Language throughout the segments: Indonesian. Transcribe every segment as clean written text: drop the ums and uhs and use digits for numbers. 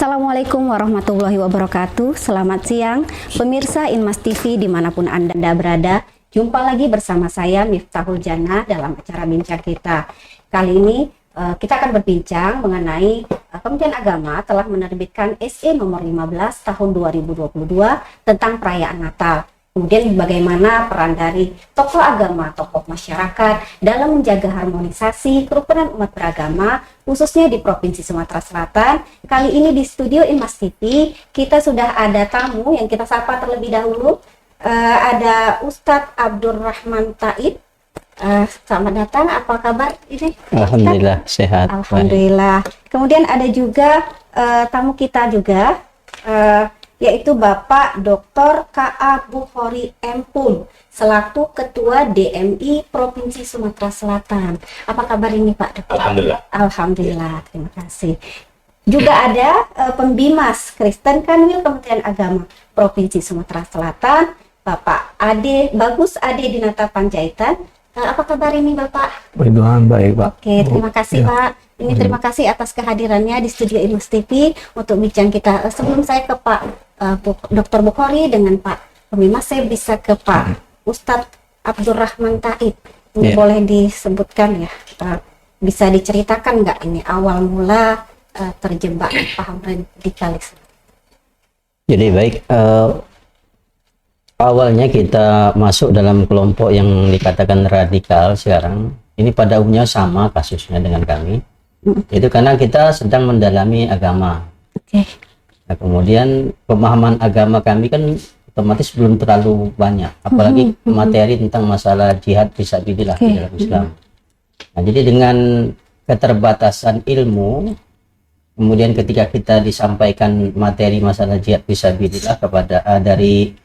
Assalamualaikum warahmatullahi wabarakatuh. Selamat siang pemirsa Inmas TV dimanapun Anda berada. Jumpa lagi bersama saya Miftahul Jannah dalam acara bincang kita. Kali ini kita akan berbincang mengenai Kementerian Agama telah menerbitkan SE nomor 15 tahun 2022 tentang perayaan Natal. Kemudian bagaimana peran dari tokoh agama, tokoh masyarakat dalam menjaga harmonisasi kerukunan umat beragama, khususnya di Provinsi Sumatera Selatan. Kali ini di studio Inmas TV, kita sudah ada tamu yang kita sapa terlebih dahulu. Ada Ustadz Abdurrahman Taib. Selamat datang, apa kabar ini? Alhamdulillah, sehat. Alhamdulillah. Kemudian ada juga tamu kita juga, yaitu Bapak Dr. K.A. Bukhori M.Pum selaku Ketua DMI Provinsi Sumatera Selatan. Apa kabar ini Pak Dr.? Alhamdulillah. Alhamdulillah, terima kasih. Juga ada Pembimas Kristen Kanwil Kementerian Agama Provinsi Sumatera Selatan, Bapak Ade Bagus Ade Dinata Panjaitan. Apa kabar ini Bapak? Puji Tuhan, baik Pak. Oke, terima kasih Ya. Pak. Ini terima kasih atas kehadirannya di studio Inmas TV untuk bincang kita. Sebelum saya ke Pak Dr. Bukhori dengan Pak Pembimas, saya bisa ke Pak Ustadz Abdurrahman Taib. Ini Ya. boleh disebutkan ya, bisa diceritakan nggak ini awal mula terjebak paham radikalis? Jadi baik, awalnya kita masuk dalam kelompok yang dikatakan radikal sekarang. Ini pada umumnya sama kasusnya dengan kami. Itu karena kita sedang mendalami agama. Oke. Nah, kemudian pemahaman agama kami kan otomatis belum terlalu banyak, apalagi materi tentang masalah jihad fisabilillah di dalam Islam. Nah, jadi dengan keterbatasan ilmu, kemudian ketika kita disampaikan materi masalah jihad fisabilillah kepada dari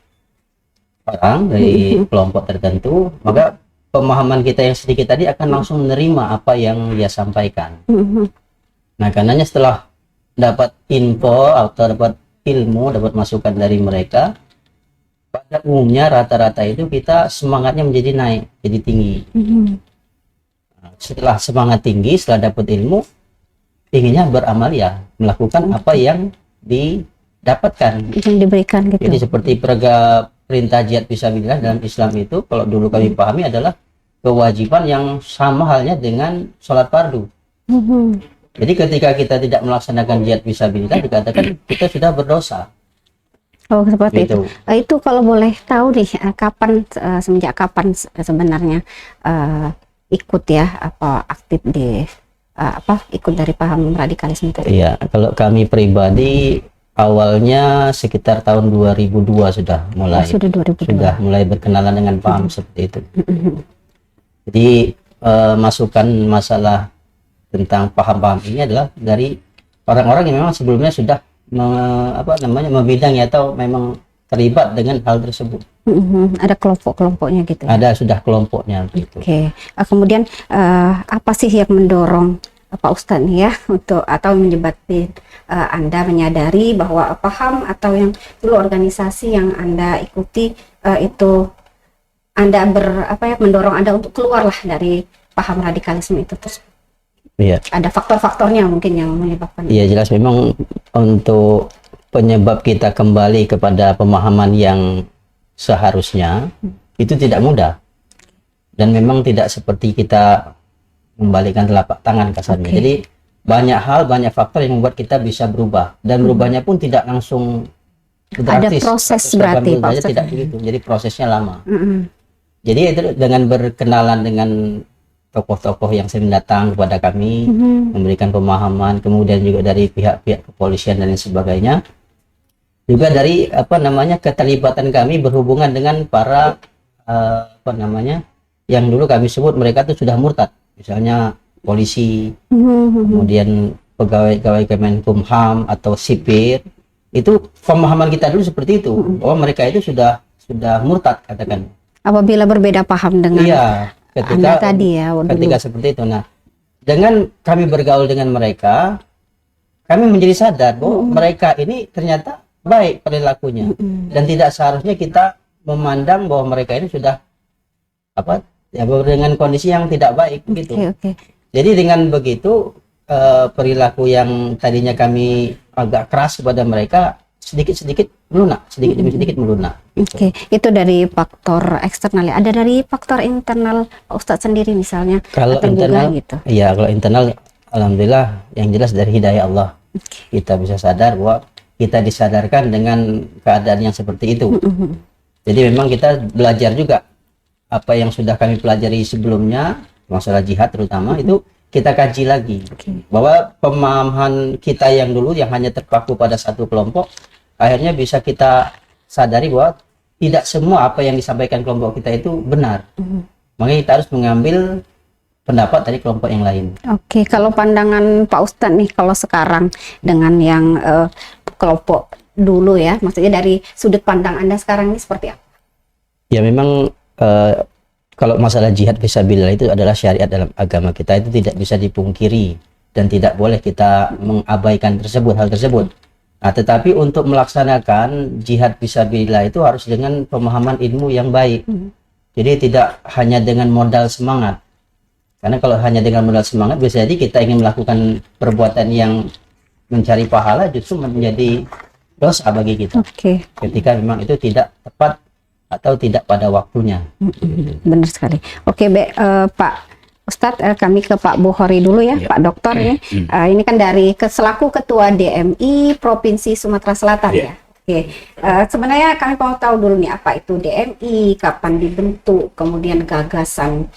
orang dari kelompok tertentu, maka pemahaman kita yang sedikit tadi akan langsung menerima apa yang dia sampaikan. Nah, karenanya setelah dapat info atau dapat ilmu, dapat masukan dari mereka, pada umumnya rata-rata itu kita semangatnya menjadi naik, jadi tinggi. Nah, setelah semangat tinggi, setelah dapat ilmu, inginnya beramal ya, melakukan apa yang didapatkan. Yang diberikan gitu. Jadi seperti perintah jihad fisabilillah dalam Islam itu, kalau dulu kami pahami adalah kewajiban yang sama halnya dengan sholat fardu. Jadi ketika kita tidak melaksanakan jihad fisabilillah, dikatakan kita sudah berdosa. Oh, seperti Gitu. Itu kalau boleh tahu nih, kapan semenjak kapan sebenarnya ikut ya, apa aktif di ikut dari paham radikalisme tadi? Iya, kalau kami pribadi awalnya sekitar tahun 2002 sudah mulai Sudah 2002. sudah mulai berkenalan dengan paham seperti itu. Jadi masukan masalah tentang paham-paham ini adalah dari orang-orang yang memang sebelumnya sudah membidangi atau memang terlibat dengan hal tersebut. Ada kelompok-kelompoknya gitu. Ada sudah kelompoknya gitu. Oke. Kemudian apa sih yang mendorong Pak Ustadz nih ya untuk atau menyebabkan Anda menyadari bahwa paham atau yang dulu organisasi yang Anda ikuti itu Anda mendorong Anda untuk keluarlah dari paham radikalisme itu terus? Iya. Ada faktor-faktornya mungkin yang menyebabkan. Iya, jelas memang untuk penyebab kita kembali kepada pemahaman yang seharusnya itu tidak mudah, dan memang tidak seperti kita membalikan telapak tangan kasarnya. Jadi banyak hal, banyak faktor yang membuat kita bisa berubah, dan berubahnya pun tidak langsung Ada drastis. proses 180 berarti Pak derajat, Ustadz. tidak begitu. Jadi prosesnya lama. Jadi itu dengan berkenalan dengan tokoh-tokoh yang sering datang kepada kami, memberikan pemahaman, kemudian juga dari pihak-pihak kepolisian dan lain sebagainya, juga dari keterlibatan kami berhubungan dengan para yang dulu kami sebut mereka itu sudah murtad, misalnya polisi, kemudian pegawai-pegawai Kemenkumham atau sipir. Itu pemahaman kita dulu seperti itu, bahwa mereka itu sudah murtad, katakan. Apabila berbeda paham dengan Ketika Anda tadi ya, ketika seperti itu. Nah, dengan kami bergaul dengan mereka, kami menjadi sadar bahwa mereka ini ternyata baik perilakunya, dan tidak seharusnya kita memandang bahwa mereka ini sudah dengan kondisi yang tidak baik gitu. Oke. Jadi dengan begitu perilaku yang tadinya kami agak keras kepada mereka, sedikit-sedikit melunak, sedikit demi sedikit melunak. Oke, itu dari faktor eksternal ya. Ada dari faktor internal Pak Ustadz sendiri misalnya Kalau atau internal, juga gitu. ya kalau internal, alhamdulillah yang jelas dari hidayah Allah. Kita bisa sadar bahwa kita disadarkan dengan keadaan yang seperti itu. Jadi memang kita belajar juga apa yang sudah kami pelajari sebelumnya, masalah jihad terutama, itu kita kaji lagi. Bahwa pemahaman kita yang dulu yang hanya terpaku pada satu kelompok, akhirnya bisa kita sadari bahwa tidak semua apa yang disampaikan kelompok kita itu benar. Makanya kita harus mengambil pendapat dari kelompok yang lain. Oke, kalau pandangan Pak Ustadz nih, kalau sekarang dengan yang kelompok dulu ya, maksudnya dari sudut pandang Anda sekarang ini seperti apa? Ya memang kalau masalah jihad fisabilillah itu adalah syariat dalam agama kita, itu tidak bisa dipungkiri dan tidak boleh kita mengabaikan hal tersebut. Nah, tetapi untuk melaksanakan jihad fisabilillah itu harus dengan pemahaman ilmu yang baik. Jadi tidak hanya dengan modal semangat. Karena kalau hanya dengan modal semangat, bisa jadi kita ingin melakukan perbuatan yang mencari pahala justru menjadi dosa bagi kita. Ketika memang itu tidak tepat atau tidak pada waktunya. Benar sekali. Oke, Pak Ustadz, kami ke Pak Bukhari dulu ya, Pak Dokter ini. Ini kan dari selaku Ketua DMI Provinsi Sumatera Selatan ya. Oke, sebenarnya kami mau tahu dulu nih apa itu DMI, kapan dibentuk, kemudian gagasan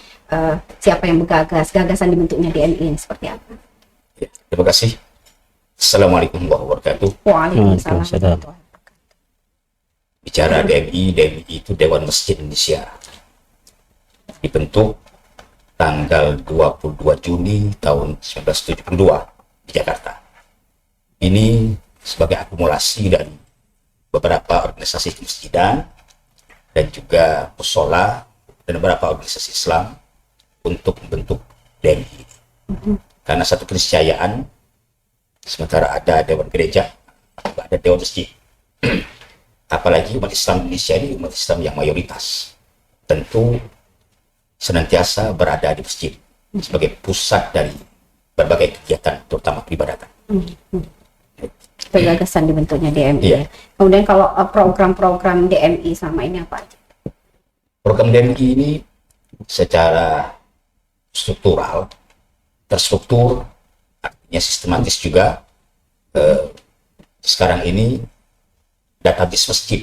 siapa yang bergagas, gagasan dibentuknya DMI ini seperti apa? Ya, terima kasih. Assalamualaikum warahmatullahi wabarakatuh. Waalaikumsalam. Bicara DMI itu Dewan Masjid Indonesia. Dibentuk tanggal 22 Juni tahun 1972 di Jakarta. Ini sebagai akumulasi dari beberapa organisasi kemasjidan dan juga musola dan beberapa organisasi Islam untuk membentuk DMI. Karena satu keniscayaan, sementara ada Dewan Gereja, ada Dewan Masjid. Apalagi umat Islam Indonesia ini umat Islam yang mayoritas, tentu senantiasa berada di masjid sebagai pusat dari berbagai kegiatan, terutama peribadatan. Gagasan dibentuknya DMI. Kemudian kalau program-program DMI sama ini apa aja? Program DMI ini secara struktural, terstruktur, artinya sistematis juga. Sekarang ini database masjid.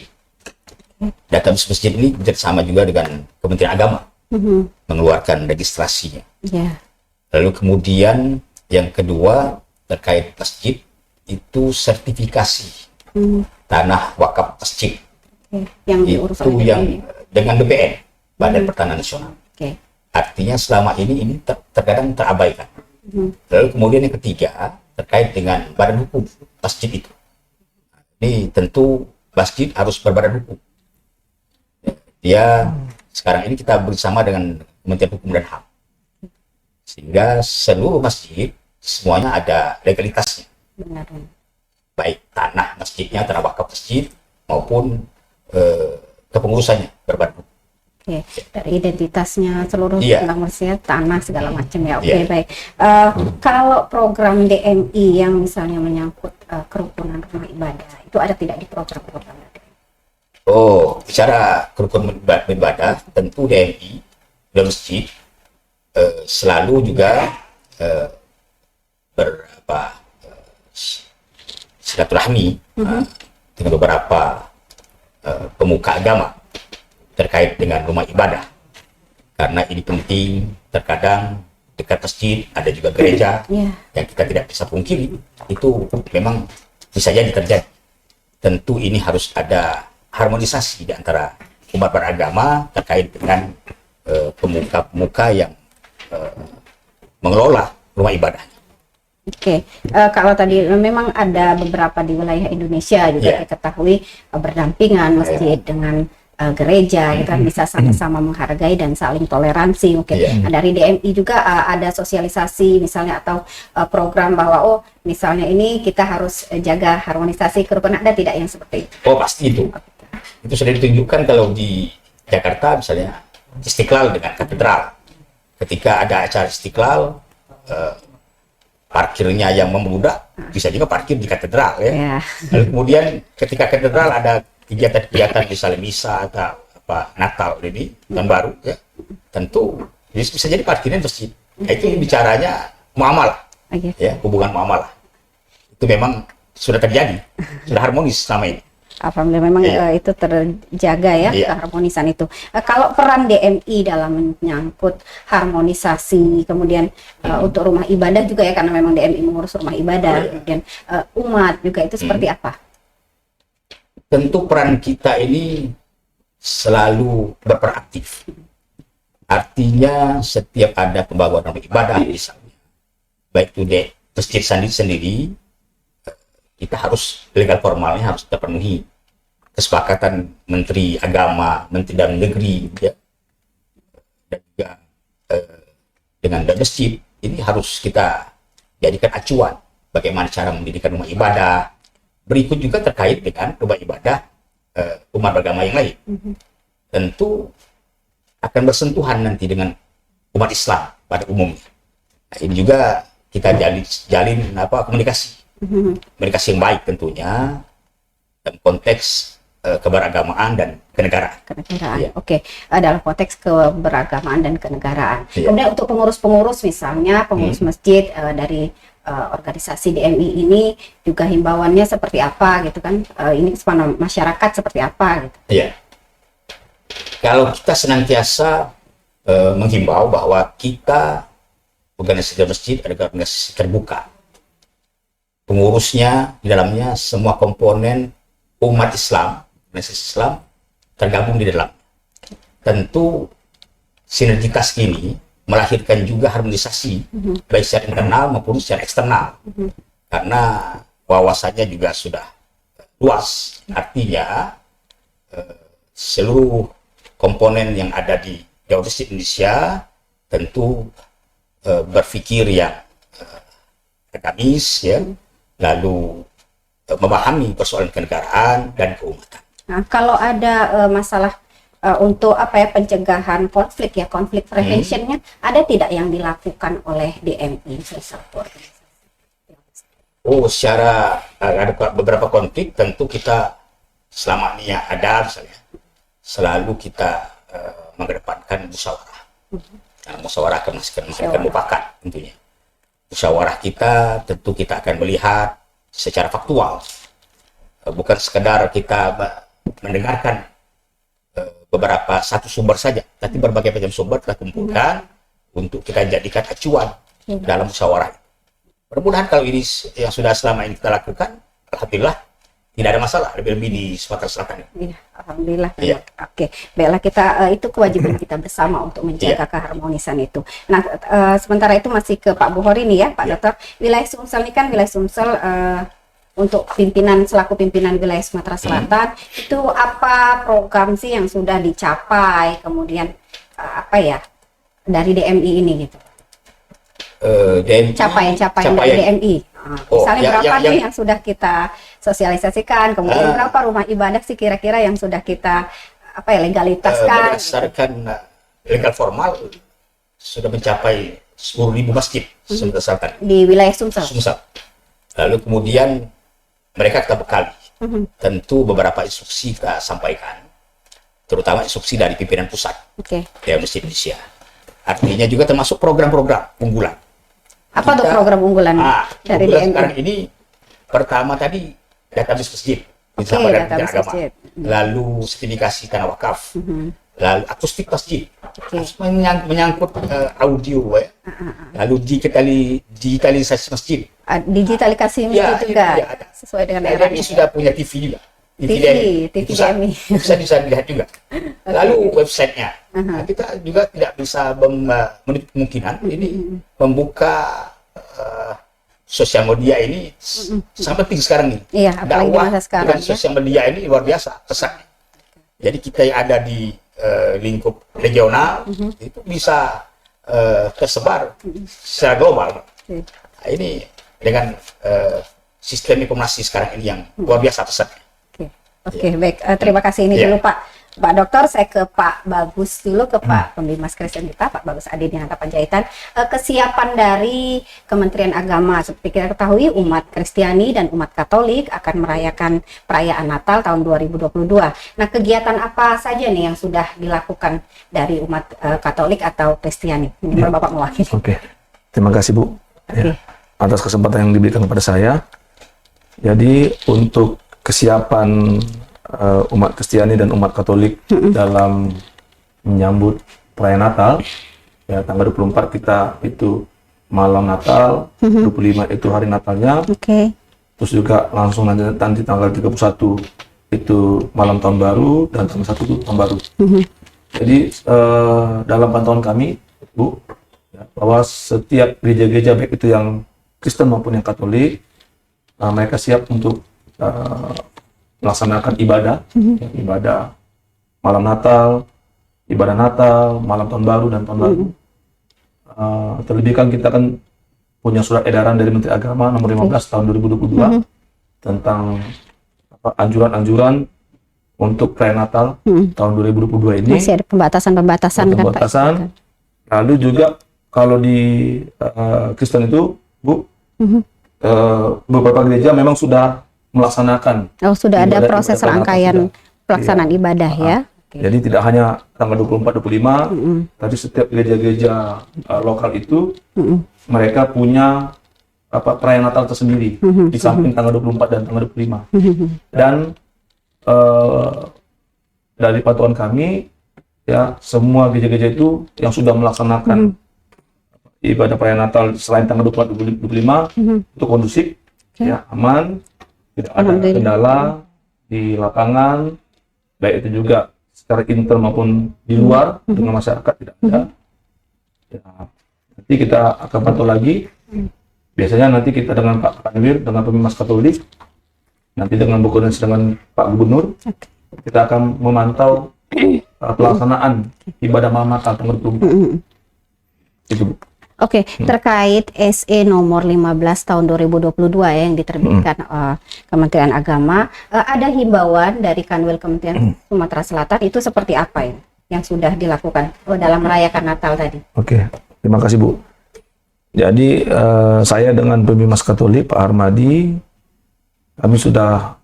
Database masjid ini bekerjasama juga dengan Kementerian Agama mengeluarkan registrasinya. Lalu kemudian yang kedua terkait masjid itu sertifikasi tanah wakaf masjid. Yang diurus itu oleh yang dengan BPN, Badan Pertanahan Nasional. Artinya selama ini terkadang terabaikan. Lalu kemudian yang ketiga terkait dengan badan hukum masjid itu. Ini tentu masjid harus berbadan hukum. Dia sekarang ini kita bersama dengan Kementerian Hukum dan HAM. Sehingga seluruh masjid semuanya ada legalitasnya. Baik tanah masjidnya, tanah wakaf masjid maupun kepengurusannya berbadan hukum. Dari identitasnya seluruh tentang masjid, tanah segala macam ya. Baik. Kalau program DMI yang misalnya menyangkut kerukunan rumah ibadah, itu ada tidak di program-program DMI? Bicara kerukunan ibadah, tentu DMI dan masjid selalu juga silaturahmi dengan beberapa pemuka agama terkait dengan rumah ibadah, karena ini penting. Terkadang dekat masjid ada juga gereja yang kita tidak bisa pungkiri, itu memang bisa jadi terjadi. Tentu ini harus ada harmonisasi di antara umat beragama terkait dengan pemuka-pemuka yang mengelola rumah ibadah. Kalau tadi memang ada beberapa di wilayah Indonesia juga diketahui berdampingan masjid dengan gereja, gitu kan, bisa sama-sama menghargai dan saling toleransi. Dari DMI juga ada sosialisasi misalnya atau program bahwa misalnya ini kita harus jaga harmonisasi kerukunan, ada tidak yang seperti itu? Pasti itu. Itu sudah ditunjukkan kalau di Jakarta misalnya Istiqlal dengan katedral. Ketika ada acara Istiqlal, parkirnya yang membludak, bisa juga parkir di katedral ya. Ya. Lalu kemudian ketika katedral ada kegiatan-kegiatan misalnya misa atau apa Natal ini tahun baru ya, tentu bisa jadi parkirnya masjid. Nah, itu bicaranya muamalah, Oke. ya hubungan muamalah. Itu memang sudah terjadi, sudah harmonis selama ini. Alhamdulillah memang Iya. itu terjaga ya, Iya. keharmonisan itu. Kalau peran DMI dalam menyangkut harmonisasi, kemudian untuk rumah ibadah juga ya, karena memang DMI mengurus rumah ibadah, Iya. kemudian umat juga itu seperti apa? Tentu peran kita ini selalu berperan aktif. Artinya setiap ada pembangunan rumah ibadah misalnya, baik itu di masjid sendiri, kita harus legal formalnya harus terpenuhi. Kesepakatan Menteri Agama, Menteri Dalam Negeri, ya, dan juga dengan masjid ini harus kita jadikan acuan bagaimana cara mendirikan rumah ibadah. Berikut juga terkait dengan rumah ibadah umat beragama yang lain. Tentu akan bersentuhan nanti dengan umat Islam pada umumnya. Nah, ini juga kita jalin komunikasi yang baik tentunya dalam konteks keberagamaan dan kenegaraan. Kenegaraan. Iya. Oke, dalam konteks keberagamaan dan kenegaraan. Iya. Kemudian untuk pengurus-pengurus misalnya pengurus masjid dari organisasi DMI ini juga himbauannya seperti apa gitu kan? Ini kepada masyarakat seperti apa gitu. Iya. Kalau kita senantiasa menghimbau bahwa kita organisasi masjid adalah organisasi terbuka. Pengurusnya di dalamnya semua komponen umat Islam, organisasi Islam tergabung di dalam. Tentu sinergitas ini melahirkan juga harmonisasi baik secara internal maupun secara eksternal. Karena wawasannya juga sudah luas. Artinya seluruh komponen yang ada di geodesi Indonesia tentu berpikir yang agamis ya, lalu memahami persoalan kenegaraan dan keumatan. Nah, kalau ada masalah untuk pencegahan konflik preventionnya, ada tidak yang dilakukan oleh DMI satu organisasi? Secara ada beberapa konflik tentu kita selama ini yang ada misalnya selalu kita mengedepankan musyawarah. Nah, musyawarah akan menghasilkan mufakat tentunya. Musyawarah kita tentu kita akan melihat secara faktual, bukan sekedar kita mendengarkan beberapa satu sumber saja, tapi berbagai macam sumber kita kumpulkan untuk kita jadikan acuan dalam musyawarah. Mudah-mudahan kalau ini yang sudah selama ini kita lakukan, alhamdulillah tidak ada masalah, lebih-lebih di Sumatera Selatan. Iya, alhamdulillah. Iya. Oke, baiklah kita itu kewajiban kita bersama untuk menjaga keharmonisan itu. Nah, sementara itu masih ke Pak Bukhori nih ya, Pak Dokter. Wilayah Sumsel ini kan wilayah Sumsel untuk selaku pimpinan wilayah Sumatera Selatan, itu apa program sih yang sudah dicapai, kemudian dari DMI ini gitu? Capaian dari DMI. Misalnya berapa nih yang sudah kita sosialisasikan, kemudian berapa rumah ibadah sih kira-kira yang sudah kita legalitaskan? Berdasarkan legal formal sudah mencapai 10.000 masjid Sumatera Selatan Di wilayah Sumsel. Lalu kemudian mereka kita bekali. Tentu beberapa instruksi kita sampaikan, terutama instruksi dari pimpinan pusat dari Masjid Indonesia. Artinya juga termasuk program-program unggulan. Apa tuh program unggulan dari DMI? Sekarang ini pertama tadi database masjid, database masjid. Lalu sertifikasi tanah wakaf, lalu akustik masjid, menyangkut audio, lalu digitalisasi masjid. Digitalisasi masjid juga ada. sesuai dengan era ini sudah punya TV juga. TV DMI. Bisa dilihat juga. Lalu websitenya, kita juga tidak bisa menutup kemungkinan ini membuka sosial media ini sangat penting sekarang ini. Iya, apalagi dakwah masa sekarang dengan sosial media ini luar biasa pesannya. Jadi kita yang ada di lingkup regional itu bisa tersebar secara global. Nah, ini dengan sistem informasi sekarang ini yang luar biasa pesannya. Oke, baik. Terima kasih ini dulu Pak Pak Dokter, saya ke Pak Bagus dulu, ke Pak Pembimas Kristen kita, Pak Bagus Adi Dinata Panjaitan. Kesiapan dari Kementerian Agama, seperti kita ketahui umat Kristiani dan umat Katolik akan merayakan perayaan Natal tahun 2022. Nah, kegiatan apa saja nih yang sudah dilakukan dari umat Katolik atau Kristiani? Ini Bapak mewakili. Oke, terima kasih Bu Oke. atas kesempatan yang diberikan kepada saya. Jadi untuk kesiapan umat Kristiani dan umat Katolik dalam menyambut perayaan Natal, ya tanggal 24 kita itu malam Natal, 25 itu hari Natalnya, Oke. terus juga langsung nanti tanggal 31 itu malam tahun baru, dan tanggal 1 itu tahun baru. Jadi dalam pantauan kami, Bu, ya, bahwa setiap gereja-gereja baik itu yang Kristen maupun yang Katolik, mereka siap untuk melaksanakan ibadah, ya, ibadah malam Natal, ibadah Natal, malam tahun baru dan tahun baru. Terlebih kan kita kan punya surat edaran dari Menteri Agama nomor 15 tahun 2022 tentang anjuran-anjuran untuk perayaan Natal tahun 2022 ini. Masih ada pembatasan-pembatasan kan Pak? Pembatasan. Lalu juga kalau di Kristen itu, Bu, beberapa gereja memang sudah melaksanakan. Oh, sudah ada proses ibadah rangkaian sudah. pelaksanaan ibadah ya. Oke. Jadi tidak hanya tanggal 24-25, tapi setiap gereja-gereja lokal itu mereka punya perayaan Natal tersendiri di samping tanggal 24 dan tanggal 25. Dan dari pantauan kami, ya semua gereja-gereja itu yang sudah melaksanakan ibadah perayaan Natal selain tanggal 24-25 itu kondusif, ya aman, tidak ada kendala di lapangan, baik itu juga secara internal maupun di luar dengan masyarakat tidak ada. Ya, nanti kita akan pantau lagi. Biasanya nanti kita dengan Pak Kanwil, dengan Pembimas Katolik, nanti dengan berkoordinasi dengan Pak Gubernur, kita akan memantau pelaksanaan ibadah malam Natal tanggal 24. Itu, Bu. Oke, terkait SE nomor 15 tahun 2022 ya, yang diterbitkan Kementerian Agama, ada himbauan dari Kanwil Kementerian Sumatera Selatan, itu seperti apa ya yang sudah dilakukan dalam merayakan Natal tadi? Oke, terima kasih Bu. Jadi saya dengan Pembimas Katolik Pak Armadi, kami sudah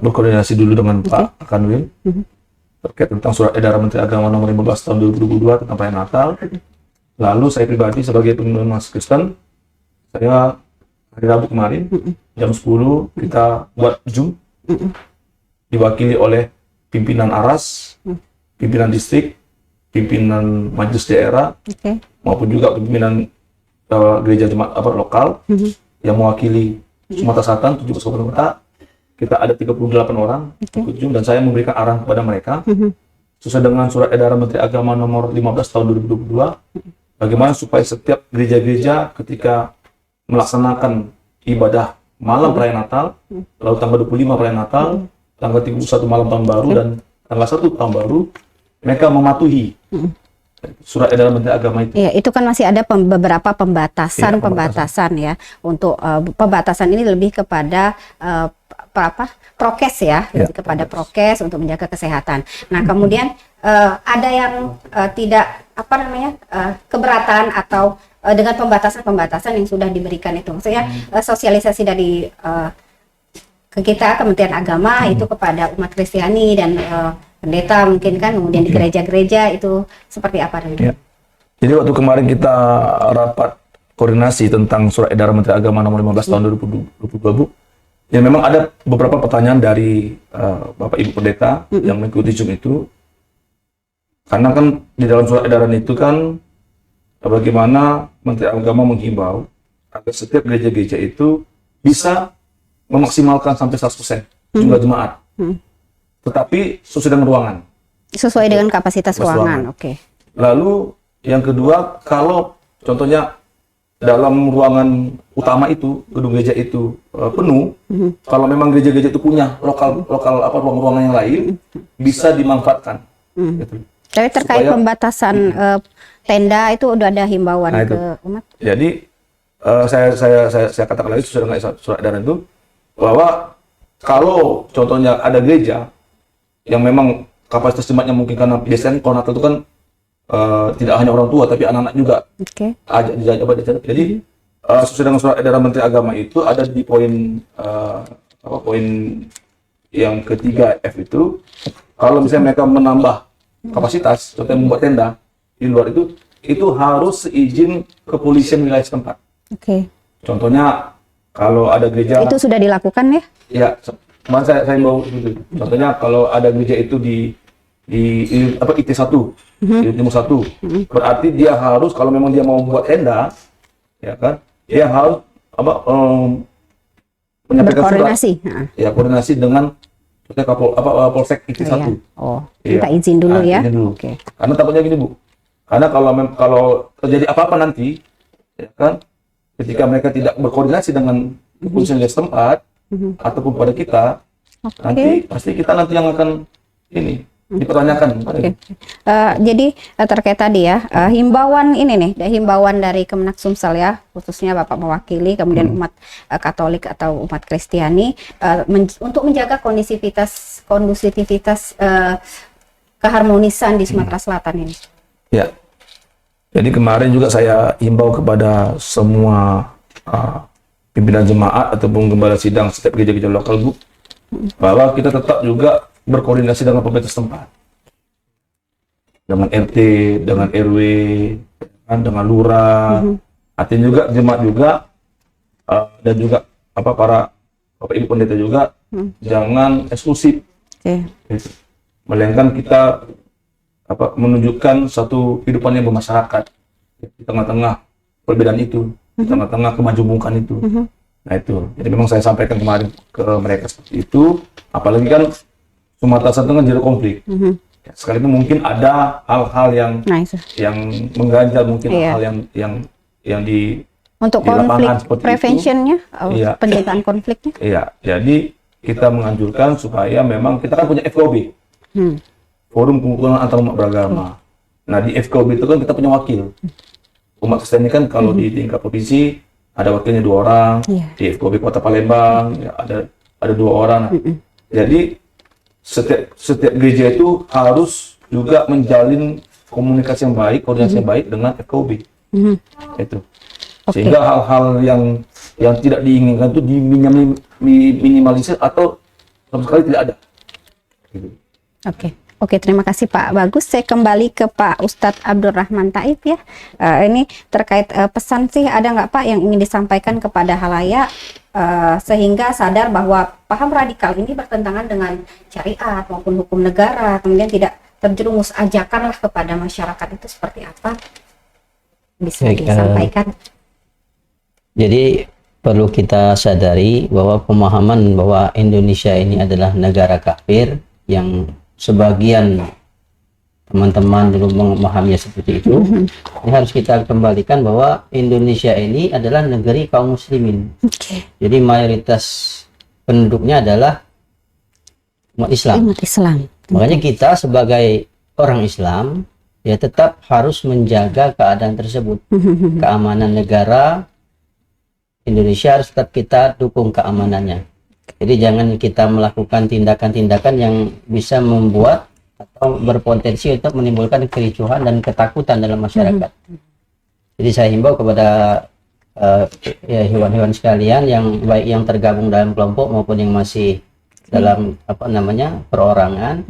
berkoordinasi dulu dengan Pak Kanwil terkait tentang surat edaran Menteri Agama nomor 15 tahun 2022 tentang perayaan Natal. Lalu saya pribadi sebagai Pembimas Kristen, saya hari Rabu kemarin jam 10 kita buat Zoom, diwakili oleh pimpinan ARAS, pimpinan distrik, pimpinan majelis daerah, maupun juga pimpinan gereja jemaat lokal yang mewakili Sumatera Selatan, 7 kabupaten kota. Kita ada 38 orang ikut Zoom, dan saya memberikan arahan kepada mereka sesuai dengan surat edaran Menteri Agama nomor 15 tahun 2022. Bagaimana supaya setiap gereja-gereja ketika melaksanakan ibadah malam perayaan Natal, lalu tanggal 25 perayaan Natal, tanggal 31 malam tahun baru, dan tanggal 1 tahun baru, mereka mematuhi surat edaran Menteri Agama itu. Iya, itu kan masih ada beberapa pembatasan ya. Untuk pembatasan ini lebih kepada prokes ya, lebih kepada prokes untuk menjaga kesehatan. Nah, kemudian ada yang tidak keberatan atau dengan pembatasan-pembatasan yang sudah diberikan itu. Maksudnya sosialisasi dari ke kita Kementerian Agama itu kepada umat Kristiani dan pendeta mungkin kan, kemudian di gereja-gereja itu seperti apa? Ya. Jadi waktu kemarin kita rapat koordinasi tentang surat edaran Menteri Agama nomor 15 tahun 2022, Bu, ya memang ada beberapa pertanyaan dari Bapak Ibu Pendeta yang mengikuti Zoom itu. Karena kan di dalam surat edaran itu kan bagaimana Menteri Agama menghimbau agar setiap gereja-gereja itu bisa memaksimalkan sampai 100% jumlah jemaat. Tetapi sesuai dengan ruangan. Sesuai dengan kapasitas ruangan, oke. Lalu yang kedua, kalau contohnya dalam ruangan utama itu, gedung gereja itu penuh, kalau memang gereja-gereja itu punya ruang-ruangan yang lain, bisa dimanfaatkan. Gitu. Tapi terkait pembatasan tenda itu udah ada himbauan ke umat. Jadi saya katakan lagi sesuai dengan surat edaran itu, bahwa kalau contohnya ada gereja yang memang kapasitas jemaatnya mungkin karena biasanya kalau Natal itu kan tidak hanya orang tua tapi anak-anak juga Oke. ajak jadi sesuai dengan surat edaran Menteri Agama itu ada di poin poin yang ketiga F itu, kalau misalnya mereka menambah kapasitas, contohnya membuat tenda di luar itu harus seizin kepolisian wilayah setempat. Oke. Contohnya kalau ada gereja Itu sudah dilakukan ya? ya, kemarin saya mau itu. Contohnya kalau ada gereja itu di IT1, di Timur 1, berarti dia harus kalau memang dia mau buat tenda, ya kan, dia harus menyampaikan surat, Berkoordinasi. ya koordinasi dengan contohnya Polsek IT1. Iya. Oh, Iya. minta izin dulu ya. Izin dulu. Oke. Karena takutnya gini Bu, karena kalau terjadi apa-apa nanti, ya kan, ketika mereka tidak berkoordinasi dengan kepolisian di setempat ataupun pada kita, nanti pasti kita nanti yang akan ini dipertanyakan. Oke. Jadi terkait tadi ya, himbauan ini nih, himbauan dari Kemenak Sumsel ya, khususnya Bapak mewakili, kemudian umat Katolik atau umat Kristiani untuk menjaga kondusivitas keharmonisan di Sumatera Selatan ini. Ya. Jadi kemarin juga saya himbau kepada semua pimpinan jemaat ataupun gembala sidang setiap gereja-gereja lokal Bu, bahwa kita tetap juga berkoordinasi dengan pemerintah setempat, dengan RT, dengan RW, kan, dengan lurah, artinya juga jemaat juga dan juga para Bapak Ibu pendeta juga jangan eksklusif, gitu. Melainkan kita menunjukkan satu kehidupan yang bermasyarakat di tengah-tengah perbedaan itu, di tengah-tengah kemajumukan itu. Nah itu, jadi memang saya sampaikan kemarin ke mereka seperti itu, apalagi kan Sumatera Selatan kan jadi konflik. Sekalipun mungkin ada hal-hal yang mengganjal, mungkin hal yang di untuk di lapangan konflik seperti preventionnya, Iya. pencegahan konfliknya. Iya, jadi kita menganjurkan supaya memang kita kan punya FKOB, Forum Kerukunan Antar Umat Beragama. Nah di FKOB itu kan kita punya wakil. Umat Kristen ini kan kalau di tingkat provinsi ada wakilnya 2 orang, di FKOB Kota Palembang ya, ada 2 orang. Nah, jadi setiap gereja itu harus juga menjalin komunikasi yang baik, koordinasi yang baik dengan FKOB. Itu. Sehingga hal-hal yang tidak diinginkan itu diminimalisir atau sama sekali tidak ada. Gitu. Oke, terima kasih Pak Bagus. Saya kembali ke Pak Ustadz Abdurrahman Taib ya. Ini terkait pesan sih, ada nggak Pak yang ingin disampaikan kepada halayak sehingga sadar bahwa paham radikal ini bertentangan dengan syariat maupun hukum negara, kemudian tidak terjerumus ajakan lah kepada masyarakat, itu seperti apa? Bisa disampaikan. Jadi perlu kita sadari bahwa pemahaman bahwa Indonesia ini adalah negara kafir yang sebagian teman-teman dulu memahaminya seperti itu. Ini harus kita kembalikan bahwa Indonesia ini adalah negeri kaum muslimin. Jadi mayoritas penduduknya adalah umat Islam. Makanya kita sebagai orang Islam ya tetap harus menjaga keadaan tersebut. Keamanan negara Indonesia harus tetap kita dukung keamanannya. Jadi jangan kita melakukan tindakan-tindakan yang bisa membuat atau berpotensi untuk menimbulkan kericuhan dan ketakutan dalam masyarakat. Jadi saya himbau kepada hewan-hewan sekalian yang baik yang tergabung dalam kelompok maupun yang masih dalam perorangan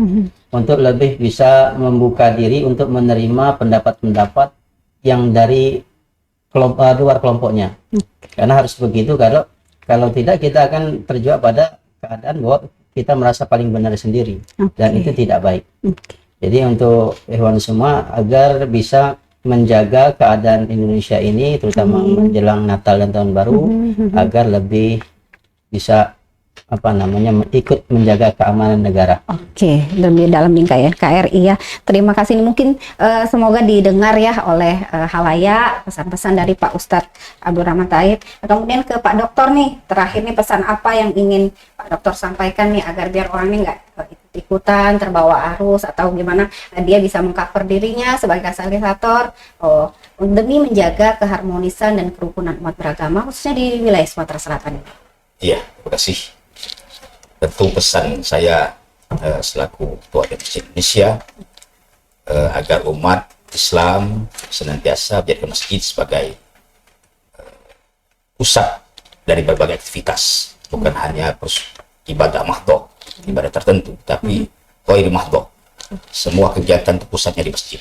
untuk lebih bisa membuka diri untuk menerima pendapat-pendapat yang dari luar kelompoknya. Karena harus begitu, kalau tidak kita akan terjebak pada keadaan bahwa kita merasa paling benar sendiri, dan itu tidak baik. Jadi untuk hewan semua agar bisa menjaga keadaan Indonesia ini, terutama menjelang Natal dan Tahun Baru, agar lebih bisa ikut menjaga keamanan negara. Oke, lebih dalam lingkaran KRI ya. Terima kasih. Mungkin semoga didengar ya oleh halayak pesan-pesan dari Pak Ustadz Abdurrahman Taib. Kemudian ke Pak Dokter nih, terakhir nih pesan apa yang ingin Pak Dokter sampaikan nih agar biar orang ini nggak ikut-ikutan terbawa arus atau gimana, dia bisa mengcover dirinya sebagai fasilitator demi menjaga keharmonisan dan kerukunan umat beragama khususnya di wilayah Sumatera Selatan ini. Iya, terima kasih. Tentu pesan saya selaku Ketua Masjid Indonesia agar umat Islam senantiasa menjadikan masjid sebagai pusat dari berbagai aktivitas, bukan hanya ibadah mahdhah, ibadah tertentu, tapi ghairi mahdhah. Semua kegiatan terpusatnya di masjid.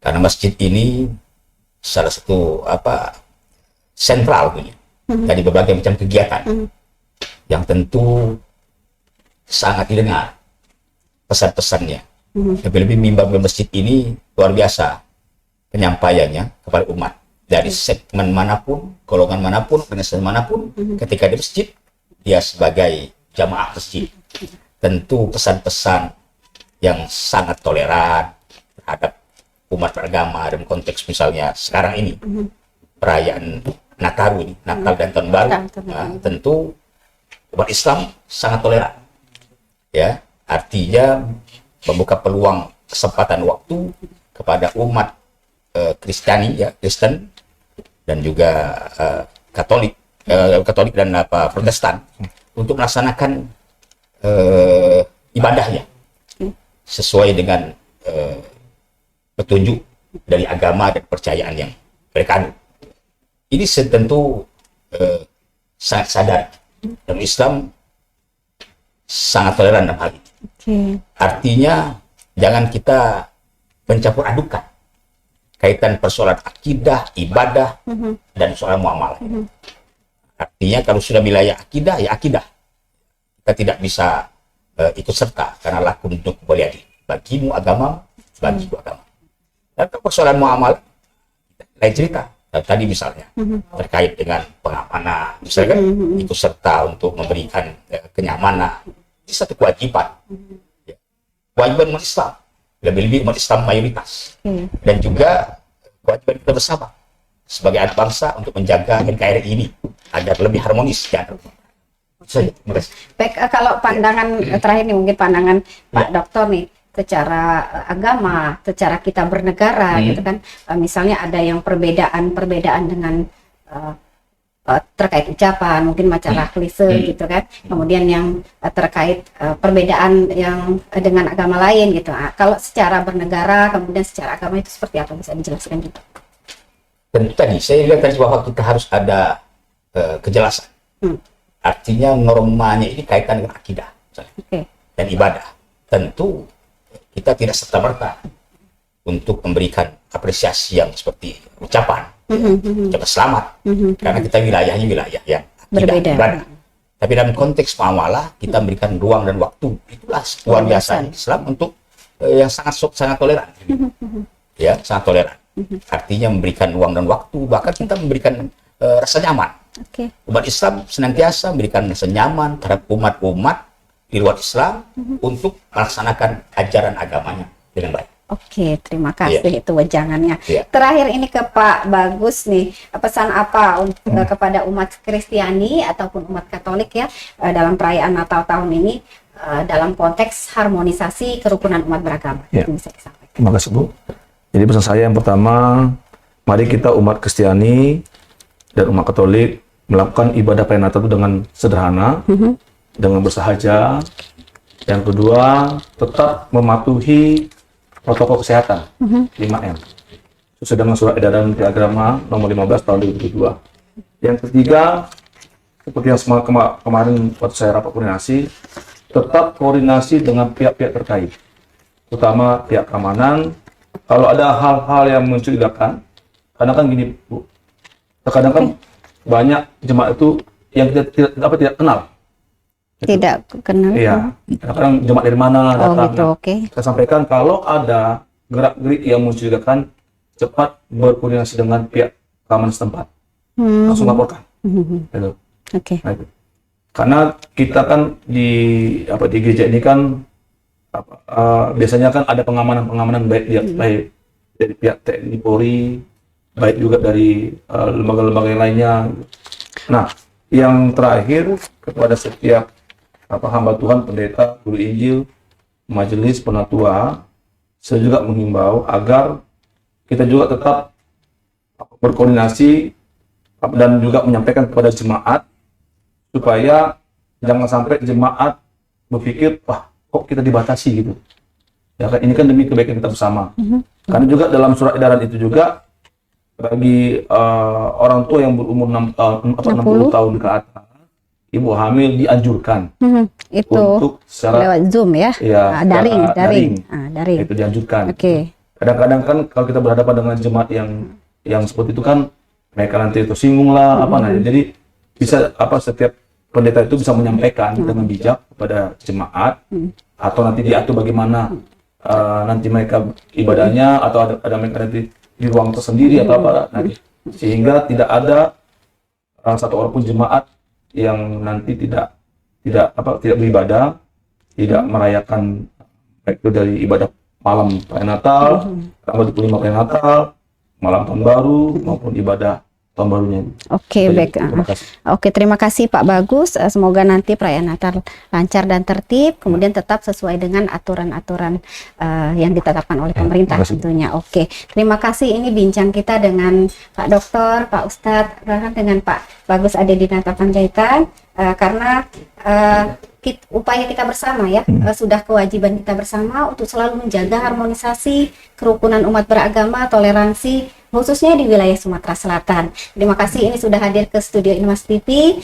Karena masjid ini salah satu sentral punya dari berbagai macam kegiatan yang tentu sangat didengar pesan-pesannya. Lebih-lebih mimbar masjid ini luar biasa penyampaiannya kepada umat dari segmen manapun, golongan manapun, organisasi manapun. Ketika di masjid, dia sebagai jamaah masjid, tentu pesan-pesan yang sangat toleran terhadap umat beragama dalam konteks misalnya sekarang ini perayaan Natal dan Tahun Baru. Tentu umat Islam sangat toleran, ya, artinya membuka peluang kesempatan waktu kepada umat Kristen dan juga Katolik dan Protestan untuk melaksanakan ibadahnya sesuai dengan petunjuk dari agama dan kepercayaan yang mereka anut. Ini tentu sangat sadar, dan Islam sangat toleran dalam hal ini. Artinya jangan kita mencampur adukan kaitan persoalan akidah, ibadah, dan soal muamalah. Artinya kalau sudah wilayah akidah, ya akidah. Kita tidak bisa ikut serta karena lakum dinukum waliyadin. Bagimu agama, bagiku agama. Dan persoalan muamalah lain cerita. Tadi misalnya terkait dengan pengamanan, misalnya ikut serta untuk memberikan kenyamanan, ini satu kewajiban. Kewajiban umat Islam, lebih-lebih umat Islam mayoritas, dan juga kewajiban kita bersama sebagai anak bangsa untuk menjaga NKRI ini agar lebih harmonis. Baik, kalau pandangan terakhir nih, mungkin pandangan Pak Dokter nih, secara agama, secara kita bernegara, gitu kan, misalnya ada yang perbedaan dengan terkait ucapan, mungkin masalah klise gitu kan, kemudian yang terkait perbedaan yang dengan agama lain gitu. Kalau secara bernegara, kemudian secara agama itu seperti apa, bisa dijelaskan juga? Tentu tadi saya lihat tadi bahwa kita harus ada kejelasan. Artinya normanya ini kaitan dengan akidah dan ibadah. Tentu kita tidak serta-merta untuk memberikan apresiasi yang seperti ucapan, ucapan selamat, karena kita wilayahnya wilayah yang berbeda. Ibadah. Tapi dalam konteks muamalah kita memberikan ruang dan waktu. Itulah luar biasa Islam untuk yang sangat toleran, ya, sangat toleran. Artinya memberikan ruang dan waktu, bahkan kita memberikan rasa nyaman. Umat Islam senantiasa memberikan rasa nyaman terhadap umat-umat di luar Islam untuk melaksanakan ajaran agamanya dengan baik. Oke, terima kasih itu wejangannya. Terakhir ini ke Pak Bagus nih, pesan apa kepada umat Kristiani ataupun umat Katolik ya dalam perayaan Natal tahun ini dalam konteks harmonisasi kerukunan umat beragama? Itu bisa disampaikan. Terima kasih Bu. Jadi pesan saya yang pertama, mari kita umat Kristiani dan umat Katolik melakukan ibadah perayaan Natal itu dengan sederhana, dengan bersahaja. Yang kedua, tetap mematuhi protokol kesehatan 5M sesuai dengan surat edaran Menteri Agama nomor 15 tahun 2022. Yang ketiga, seperti yang kemarin waktu saya rapat koordinasi, tetap koordinasi dengan pihak-pihak terkait, terutama pihak keamanan. Kalau ada hal-hal yang mencurigakan, karena kan gini Bu, terkadang kan banyak jemaat itu yang kita tidak kenal. Tidak kenal. Iya. Kadang jemaat dari mana datang. Gitu, Saya sampaikan kalau ada gerak-gerik yang mencurigakan, cepat berkoordinasi dengan pihak keamanan setempat. Langsung laporkan. Gitu. Nah, itu. Karena kita kan di GJ ini kan biasanya kan ada pengamanan baik dari pihak TNI Polri, baik juga dari lembaga-lembaga yang lainnya. Nah, yang terakhir kepada setiap hamba Tuhan, pendeta, guru Injil, majelis, penatua, saya juga menghimbau agar kita juga tetap berkoordinasi dan juga menyampaikan kepada jemaat supaya jangan sampai jemaat berpikir, wah kok kita dibatasi gitu. Ya kan, ini kan demi kebaikan kita bersama. Karena juga dalam surat edaran itu juga bagi orang tua yang berumur 60 tahun ke atas, ibu hamil dianjurkan Itu untuk secara lewat Zoom ya? ya, Daring. daring. Itu dianjurkan. Oke. Kadang-kadang kan kalau kita berhadapan dengan jemaat yang seperti itu kan mereka nanti tersinggung lah apa nah. Jadi bisa setiap pendeta itu bisa menyampaikan dengan bijak kepada jemaat atau nanti diatur bagaimana nanti mereka ibadahnya atau ada mereka nanti di ruang tersendiri atau apa nanti sehingga tidak ada satu orang pun jemaat yang nanti tidak beribadah, tidak merayakan baik itu dari ibadah malam perayaan Natal, tanggal 25 perayaan Natal, malam tahun baru maupun ibadah tahun barunya. Oke, baik. Terima kasih. Oke, terima kasih Pak Bagus. Semoga nanti perayaan Natal lancar dan tertib, kemudian tetap sesuai dengan aturan-aturan yang ditetapkan oleh pemerintah tentunya. Oke, terima kasih. Ini bincang kita dengan Pak Dokter, Pak Ustadz, bahkan dengan Pak Bagus Adedinata Panjaitan, karena upaya kita bersama ya, sudah kewajiban kita bersama untuk selalu menjaga harmonisasi, kerukunan umat beragama, toleransi, khususnya di wilayah Sumatera Selatan. Terima kasih ini sudah hadir ke studio Inmas TV,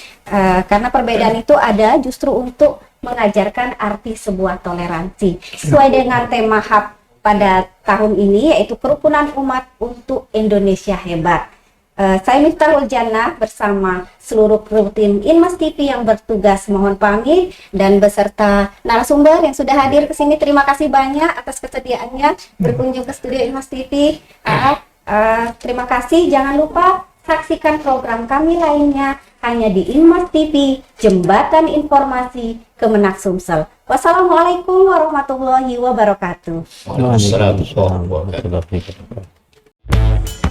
karena perbedaan itu ada justru untuk mengajarkan arti sebuah toleransi. Sesuai dengan tema HAB pada tahun ini, yaitu kerukunan umat untuk Indonesia hebat. Saya Miftahul Jannah bersama seluruh kru tim Inmas TV yang bertugas mohon pamit dan beserta narasumber yang sudah hadir ke sini. Terima kasih banyak atas kesediaannya berkunjung ke studio Inmas TV. Terima kasih. Jangan lupa saksikan program kami lainnya hanya di Inmas TV, Jembatan Informasi Kemenak Sumsel. Wassalamualaikum warahmatullahi wabarakatuh. Waalaikumsalam warahmatullahi wabarakatuh.